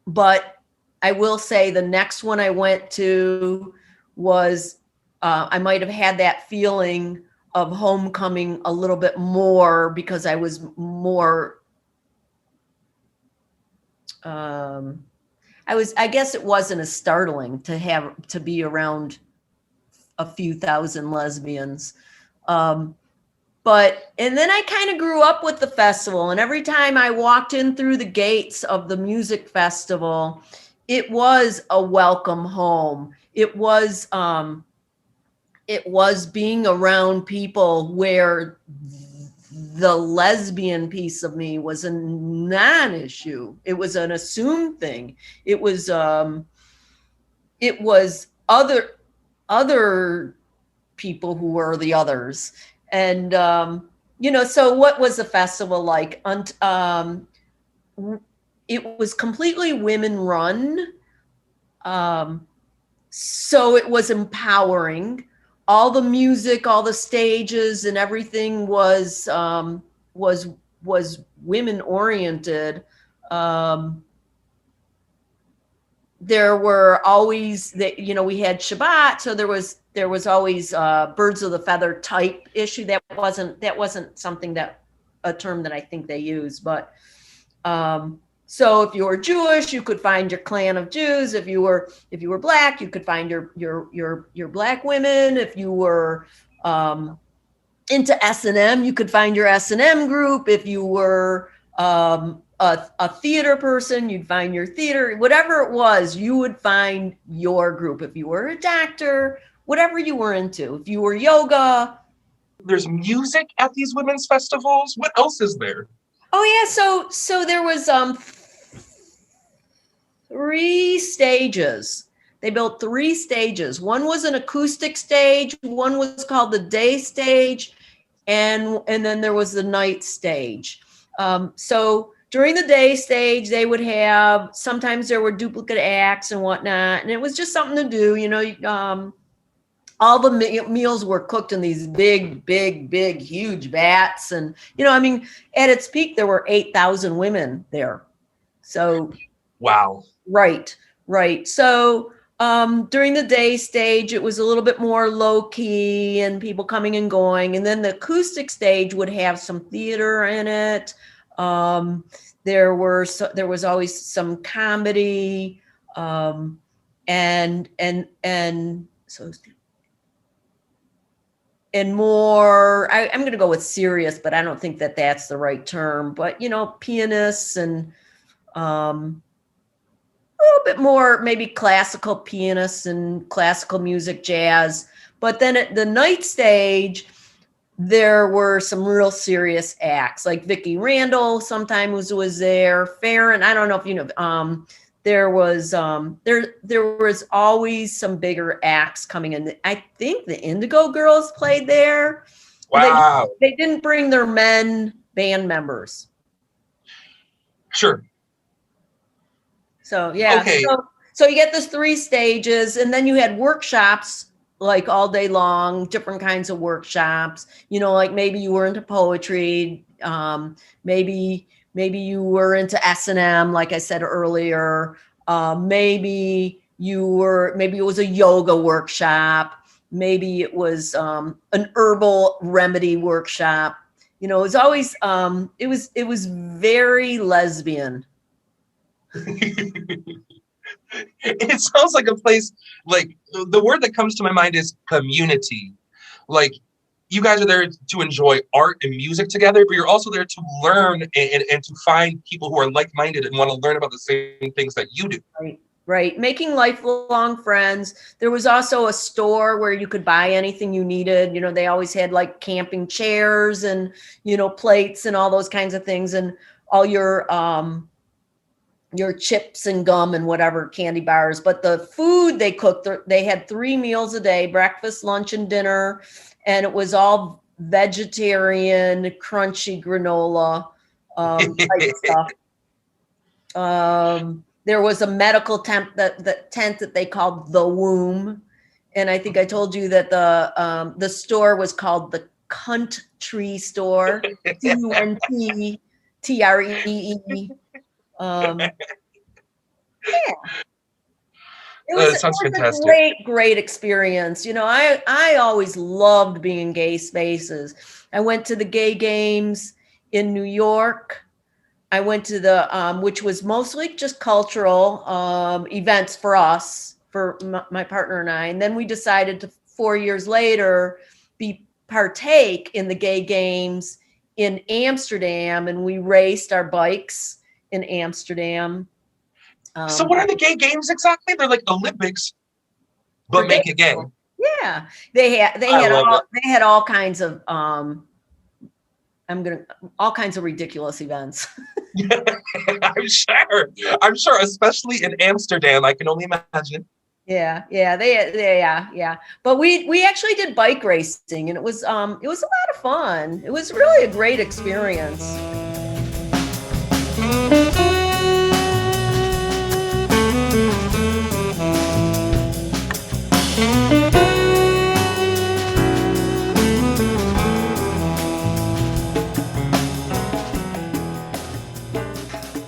but I will say the next one I went to was, I might have had that feeling of homecoming a little bit more, because I was more, I guess it wasn't as startling to be around a few thousand lesbians. And then I kind of grew up with the festival, and every time I walked in through the gates of the music festival, it was a welcome home. It was being around people where the lesbian piece of me was a non-issue. It was an assumed thing. It was other people who were the others. And, So what was the festival like? It was completely women run. So it was empowering. All the music, all the stages and everything was women oriented. There were always we had Shabbat, so there was always birds of the feather type issue. That wasn't something a term that I think they use, but so if you were Jewish, you could find your clan of Jews. If you were Black, you could find your Black women. If you were into S&M, you could find your S&M group. If you were a theater person, you'd find your theater. Whatever it was, you would find your group. If you were a doctor, whatever you were into. If you were yoga. There's music at these women's festivals. What else is there? Oh yeah, so there was 3 stages. They built 3 stages. One was an acoustic stage, one was called the day stage, and then there was the night stage. So during the day stage, they would have, sometimes there were duplicate acts and whatnot, and it was just something to do. All the meals were cooked in these big, huge vats. And, at its peak, there were 8,000 women there. So. Wow. Right. So during the day stage, it was a little bit more low key and people coming and going. And then the acoustic stage would have some theater in it. There was always some comedy, and more, I'm going to go with serious, but I don't think that that's the right term, but, pianists and, a little bit more maybe classical pianists and classical music, jazz. But then at the night stage, there were some real serious acts, like Vicki Randall sometimes was there. Farron, I don't know if you know, there was always some bigger acts coming in. I think the Indigo Girls played there. Wow. They didn't bring their men band members. Sure. So yeah, okay. So you get those 3 stages, and then you had workshops like all day long, different kinds of workshops. Like maybe you were into poetry, maybe you were into S&M, like I said earlier. Maybe it was a yoga workshop. Maybe it was an herbal remedy workshop. It was always it was very lesbian. It sounds like a place, like the word that comes to my mind is community. Like you guys are there to enjoy art and music together, but you're also there to learn and to find people who are like-minded and want to learn about the same things that you do. Right. Making lifelong friends. There was also a store where you could buy anything you needed. They always had like camping chairs and, plates and all those kinds of things, and all your chips and gum and whatever, candy bars. But the food they cooked, they had 3 meals a day, breakfast, lunch, and dinner. And it was all vegetarian, crunchy granola type stuff. There was a medical tent that they called the Womyn. And I think I told you that the store was called the Cunt Tree Store, CUNTTREE. Yeah. It was fantastic. A great experience. I always loved being in gay spaces. I went to the gay games in New York. I went to the, which was mostly just cultural events for us, for my partner and I. And then we decided to, 4 years later, partake in the gay games in Amsterdam, and we raced our bikes in Amsterdam. So what are the gay games exactly? They're like Olympics, but make it gay. Yeah, they had all kinds of all kinds of ridiculous events. I'm sure, especially in Amsterdam. I can only imagine. Yeah. But we actually did bike racing, and it was a lot of fun. It was really a great experience.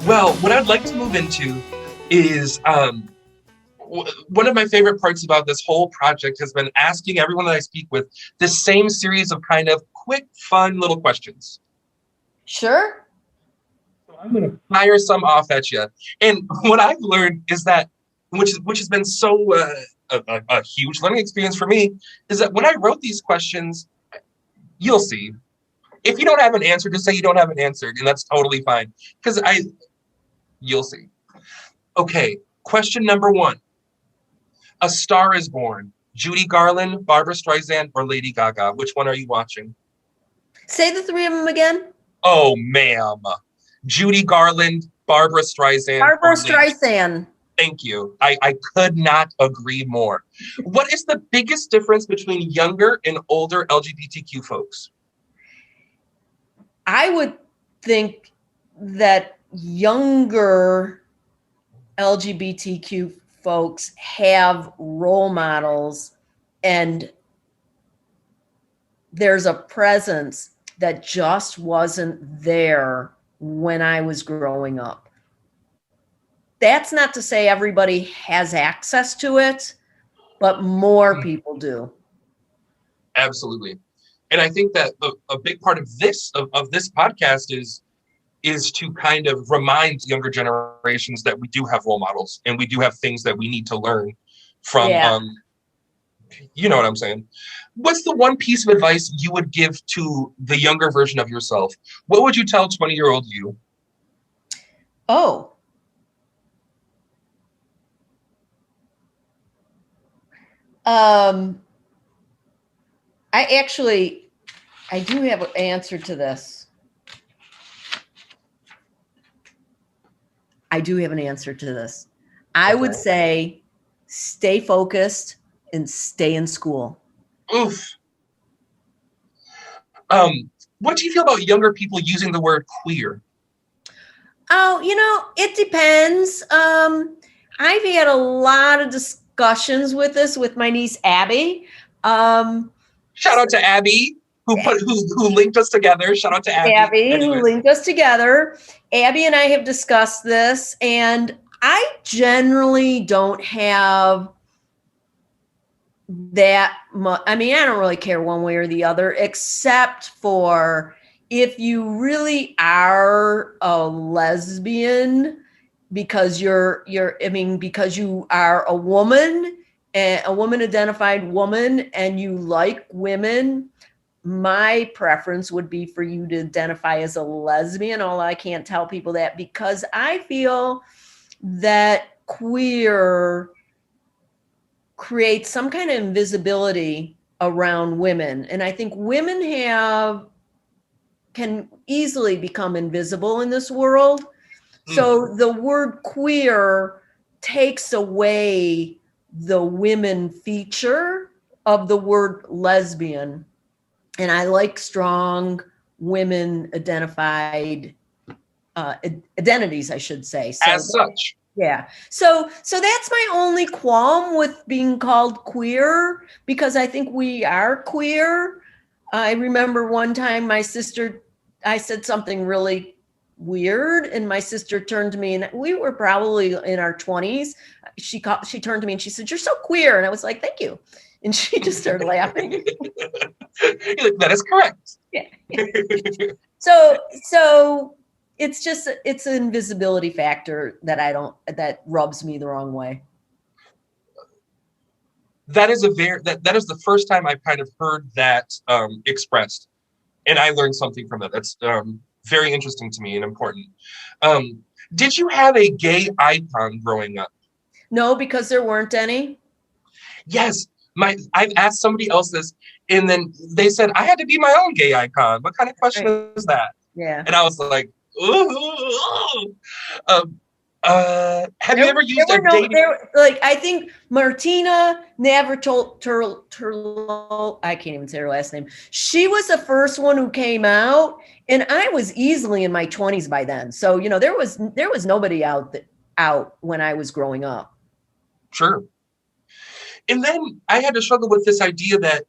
Well, what I'd like to move into is one of my favorite parts about this whole project has been asking everyone that I speak with the same series of kind of quick, fun little questions. Sure. So I'm going to fire some off at you. And what I've learned is that, which has been so a huge learning experience for me, is that when I wrote these questions, you'll see. If you don't have an answer, just say you don't have an answer, and that's totally fine. Because you'll see. Okay, question number 1. A Star is Born. Judy Garland, Barbra Streisand, or Lady Gaga? Which one are you watching? Say the 3 of them again. Oh, ma'am. Judy Garland, Barbra Streisand. Barbra Streisand. Thank you. I could not agree more. What is the biggest difference between younger and older LGBTQ folks? I would think that younger LGBTQ folks have role models, and there's a presence that just wasn't there when I was growing up. That's not to say everybody has access to it, but more people do. Absolutely. And I think that a big part of this podcast is to kind of remind younger generations that we do have role models and we do have things that we need to learn from, you know what I'm saying? What's the one piece of advice you would give to the younger version of yourself? What would you tell 20-year-old you? Oh. I do have an answer to this. I would say stay focused and stay in school. Oof. What do you feel about younger people using the word queer? Oh, it depends. I've had a lot of discussions with this with my niece Abby. Shout out to Abby, who linked us together. Shout out to Abby. Who linked us together. Abby and I have discussed this, and I generally don't have that much. I mean, I don't really care one way or the other, except for if you really are a lesbian because because you are a woman, a woman identified woman, and you like women, my preference would be for you to identify as a lesbian, although I can't tell people that because I feel that queer creates some kind of invisibility around women. And I think women can easily become invisible in this world. So the word queer takes away the women feature of the word lesbian. And I like strong women identified identities, I should say. So as such. Yeah. So that's my only qualm with being called queer, because I think we are queer. I remember one time I said something really weird, and my sister turned to me, and we were probably in our 20s. She turned to me and she said, "You're so queer." And I was like, "Thank you." And she just started laughing. You're like, that is correct. Yeah. So it's an invisibility factor that rubs me the wrong way. That is that is the first time I've kind of heard that expressed, and I learned something from that. That's very interesting to me and important. Did you have a gay icon growing up? No, because there weren't any. Yes. I've asked somebody else this, and then they said I had to be my own gay icon. What kind of question is that? Yeah. And I was like, ooh. Have you ever used a dating? Like, I think Martina Navratilova, I can't even say her last name. She was the first one who came out, and I was easily in my 20s by then. So, you know, there was nobody out when I was growing up. Sure. And then I had to struggle with this idea that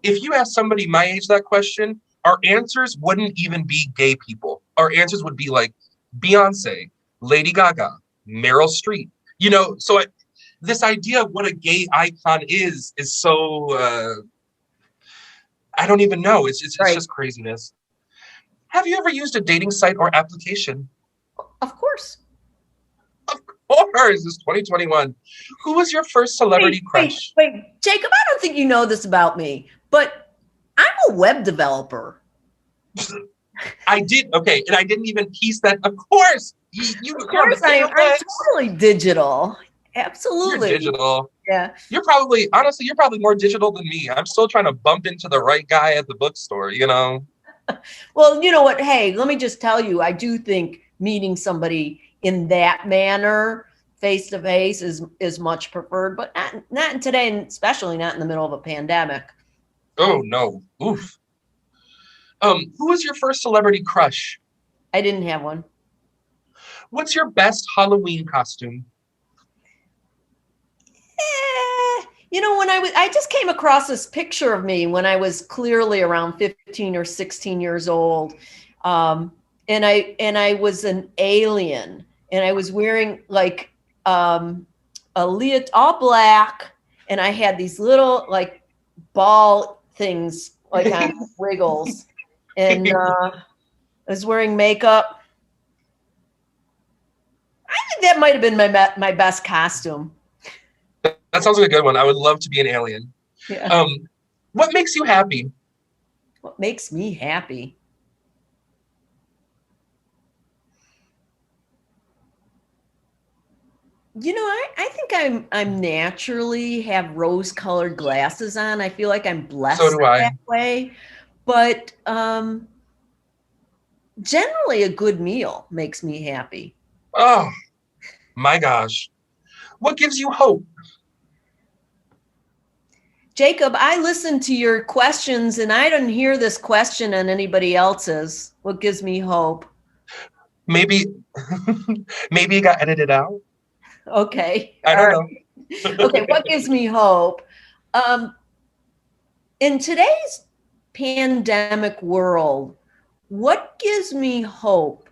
if you ask somebody my age that question, our answers wouldn't even be gay people. Our answers would be like Beyonce, Lady Gaga, Meryl Streep. You know, so this idea of what a gay icon is so I don't even know. It's Right. just craziness. Have you ever used a dating site or application? Of course. Of course, it's 2021. Who was your first celebrity crush? Wait, Jacob, I don't think you know this about me, but I'm a web developer. I did. Okay. And I didn't even piece that. Of course. Of course, I'm totally digital. Absolutely. You're digital. Yeah. Honestly, you're probably more digital than me. I'm still trying to bump into the right guy at the bookstore, you know? Well, you know what? Hey, let me just tell you, I do think meeting somebody in that manner, face to face, is much preferred, but not in today, and especially not in the middle of a pandemic. Oh no. Oof. Who was your first celebrity crush? I didn't have one. What's your best Halloween costume? You know, I just came across this picture of me when I was clearly around 15 or 16 years old. And I was an alien, and I was wearing like all black, and I had these little like ball things like on wiggles, and I was wearing makeup. I think that might have been my best costume. That sounds like a good one. I would love to be an alien. Yeah. What makes you happy? What makes me happy? You know, I think I'm naturally have rose-colored glasses on. I feel like I'm blessed that way. But generally, a good meal makes me happy. Oh my gosh. What gives you hope? Jacob, I listened to your questions, and I didn't hear this question on anybody else's. What gives me hope? Maybe it got edited out. Okay. I don't know. Okay, what gives me hope? In today's pandemic world, what gives me hope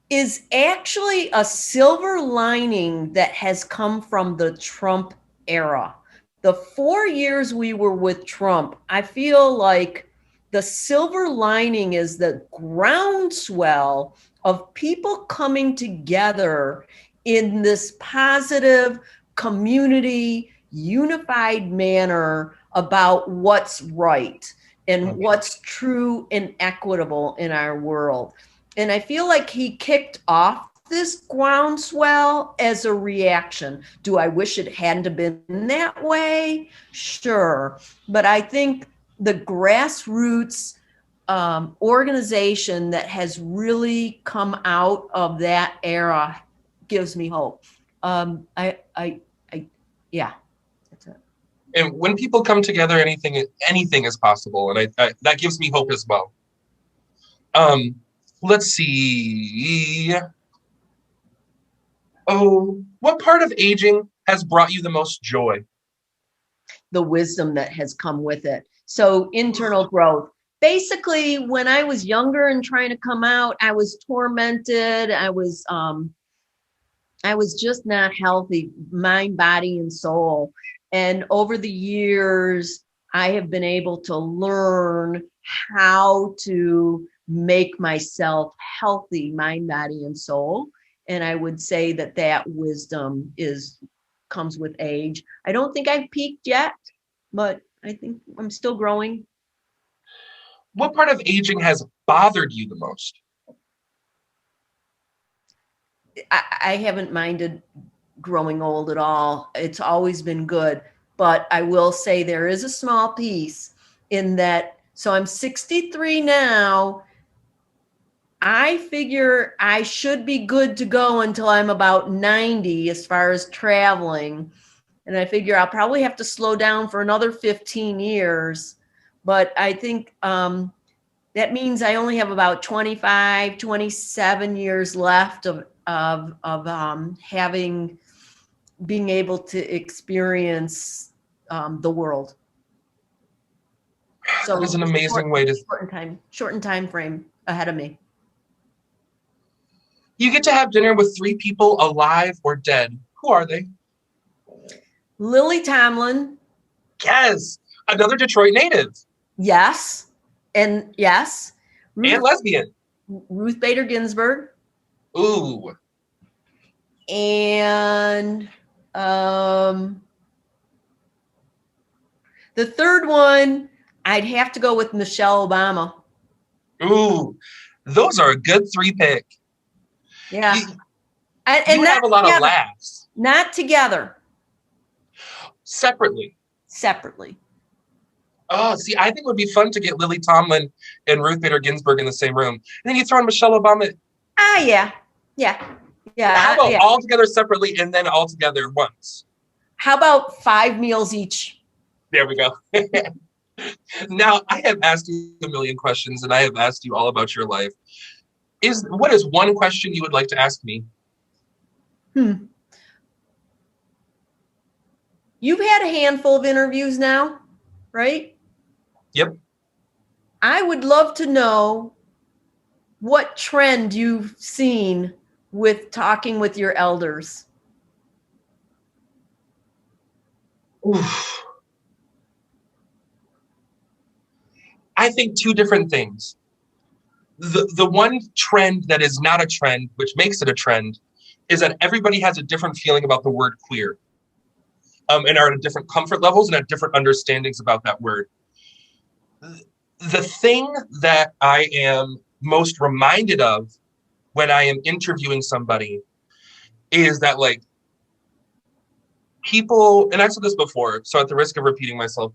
is actually a silver lining that has come from the Trump era. The 4 years we were with Trump, I feel like the silver lining is the groundswell of people coming together in this positive community, unified manner about what's right and what's true and equitable in our world. And I feel like he kicked off this groundswell as a reaction. Do I wish it hadn't been that way? Sure. But I think the grassroots organization that has really come out of that era gives me hope. Yeah, that's it. And when people come together, anything is possible, and I that gives me hope as well. Let's see. Oh, what part of aging has brought you the most joy? The wisdom that has come with it. So internal growth. Basically, when I was younger and trying to come out, I was tormented. I was just not healthy, mind, body, and soul. And over the years, I have been able to learn how to make myself healthy, mind, body, and soul. And I would say that wisdom comes with age. I don't think I've peaked yet, but I think I'm still growing. What part of aging has bothered you the most? I haven't minded growing old at all. It's always been good. But I will say there is a small piece in that. So I'm 63 now. I figure I should be good to go until I'm about 90 as far as traveling. And I figure I'll probably have to slow down for another 15 years. But I think that means I only have about 25, 27 years left of being able to experience the world. So that is an amazing way to shorten time frame ahead of me. You get to have dinner with 3 people, alive or dead. Who are they? Lily Tomlin. Yes, another Detroit native. Yes, and yes. And lesbian. Ruth Bader Ginsburg. Ooh. And the third one, I'd have to go with Michelle Obama. Ooh, those are a good 3 pick. Yeah. And you have a lot of laughs. Not together. Separately. Oh, see, I think it would be fun to get Lily Tomlin and Ruth Bader Ginsburg in the same room. And then you throw in Michelle Obama. Yeah. How about all together separately and then all together once? How about 5 meals each? There we go. Now, I have asked you a million questions, and I have asked you all about your life. What is one question you would like to ask me? You've had a handful of interviews now, right? Yep. I would love to know what trend you've seen with talking with your elders. Oof. I think 2 different things. The one trend that is not a trend, which makes it a trend, is that everybody has a different feeling about the word queer, and are at different comfort levels and at different understandings about that word. The thing that I am most reminded of when I am interviewing somebody is that, like, people, and I've said this before, so at the risk of repeating myself,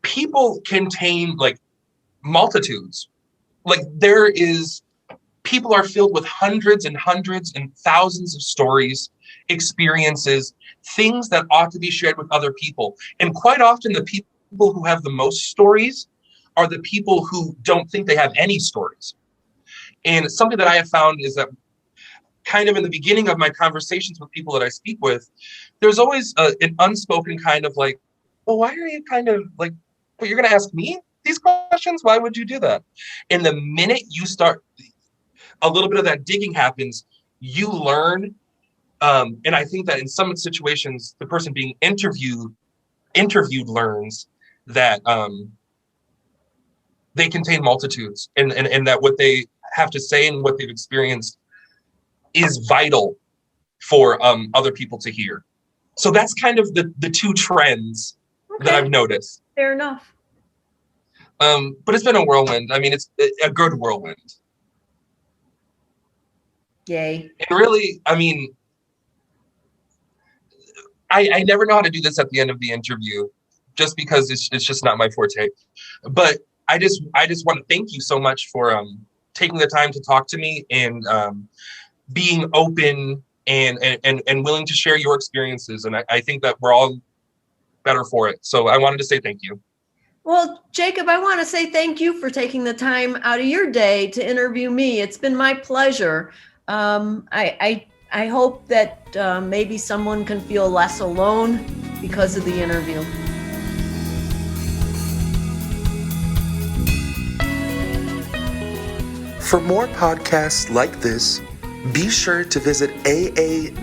people contain, like, multitudes. Like, people are filled with hundreds and hundreds and thousands of stories, experiences, things that ought to be shared with other people. And quite often the people who have the most stories are the people who don't think they have any stories. And something that I have found is that kind of in the beginning of my conversations with people that I speak with, there's always an unspoken kind of like, well, why are you kind of like, well, you're going to ask me these questions? Why would you do that? And the minute you start, a little bit of that digging happens, you learn. And I think that in some situations, the person being interviewed learns that they contain multitudes, and that what they have to say and what they've experienced is vital for other people to hear. So that's kind of the 2 trends that I've noticed. Fair enough. But it's been a whirlwind. I mean, it's a good whirlwind. Yay. And really, I mean, I never know how to do this at the end of the interview, just because it's just not my forte. But I just want to thank you so much for taking the time to talk to me and being open and willing to share your experiences. And I think that we're all better for it. So I wanted to say thank you. Well, Jacob, I want to say thank you for taking the time out of your day to interview me. It's been my pleasure. I hope that maybe someone can feel less alone because of the interview. For more podcasts like this, be sure to visit AADL.org.